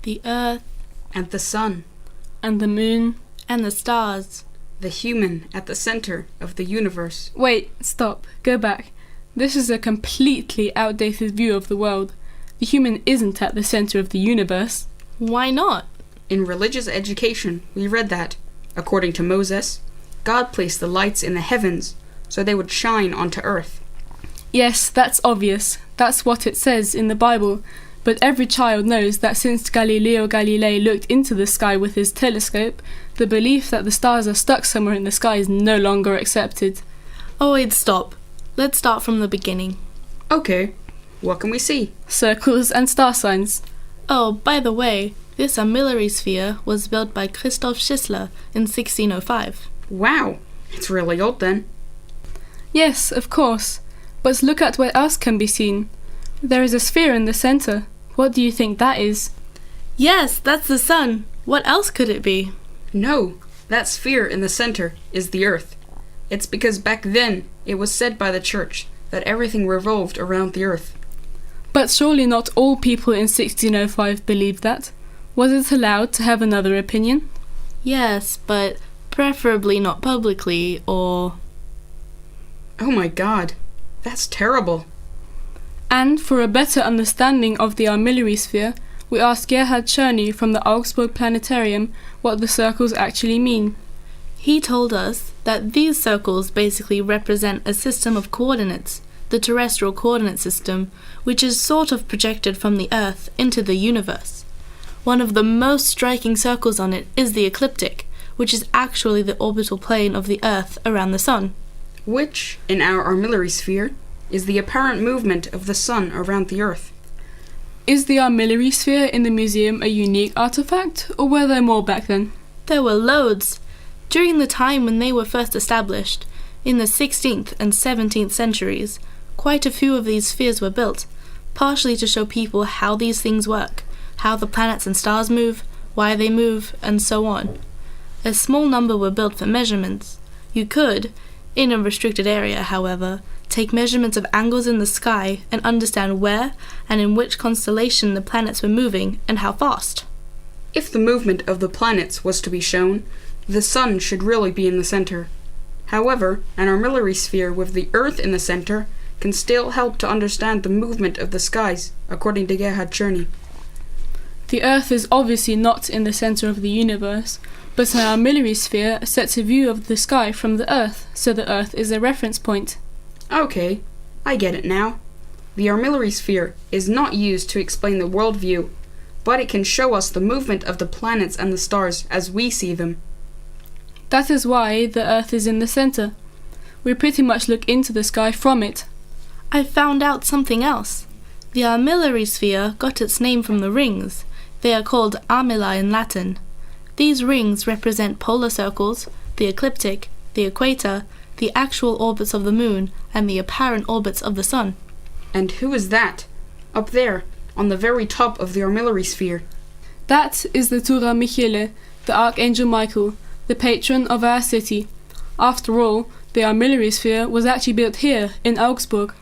the earth, and the sun, and the moon, and the stars. the human at the center of the universe. Wait, stop, go back. This is a completely outdated view of the world. The human isn't at the center of the universe. Why not? In religious education, we read that, according to Moses, God placed the lights in the heavens so they would shine onto earth. Yes, that's obvious. That's what it says in the Bible. But every child knows that since Galileo Galilei looked into the sky with his telescope, the belief that the stars are stuck somewhere in the sky is no longer accepted. Oh wait, stop. Let's start from the beginning. Okay, what can we see? Circles and star signs. Oh, by the way, this Armillarsphäre was built by Christoph Schissler in 1605. Wow, it's really old then. Yes, of course. But look at what else can be seen. There is a sphere in the center. What do you think that is? Yes, that's the sun. What else could it be? No, that sphere in the center is the earth. It's because back then it was said by the church that everything revolved around the earth. But surely not all people in 1605 believed that. Was it allowed to have another opinion? Yes, but preferably not publicly, or... Oh my god, that's terrible. And for a better understanding of the Armillarsphäre, we asked Gerhard Czerny from the Augsburg Planetarium what the circles actually mean. He told us that these circles basically represent a system of coordinates, the terrestrial coordinate system, which is sort of projected from the Earth into the universe. One of the most striking circles on it is the ecliptic, which is actually the orbital plane of the Earth around the Sun. Which, in our Armillarsphäre, is the apparent movement of the sun around the earth. Is the Armillarsphäre in the museum a unique artifact, or were there more back then? There were loads. During the time when they were first established, in the 16th and 17th centuries, quite a few of these spheres were built, partially to show people how these things work, how the planets and stars move, why they move, and so on. A small number were built for measurements. You could, in a restricted area, however, take measurements of angles in the sky and understand where and in which constellation the planets were moving and how fast. If the movement of the planets was to be shown, the sun should really be in the center. However, an Armillarsphäre with the earth in the center can still help to understand the movement of the skies, according to Gerhard Czerny. The earth is obviously not in the center of the universe, but an Armillarsphäre sets a view of the sky from the earth, so the earth is a reference point. Okay, I get it now. The Armillarsphäre is not used to explain the worldview, but it can show us the movement of the planets and the stars as we see them. That is why the earth is in the center. We pretty much look into the sky from it. I found out something else. The Armillarsphäre got its name from the rings. They are called armillae in Latin. These rings represent polar circles, the ecliptic, the equator, the actual orbits of the moon, and the apparent orbits of the sun. And who is that? Up there, on the very top of the Armillarsphäre. That is the Tura Michele, the Archangel Michael, the patron of our city. After all, the Armillarsphäre was actually built here in Augsburg.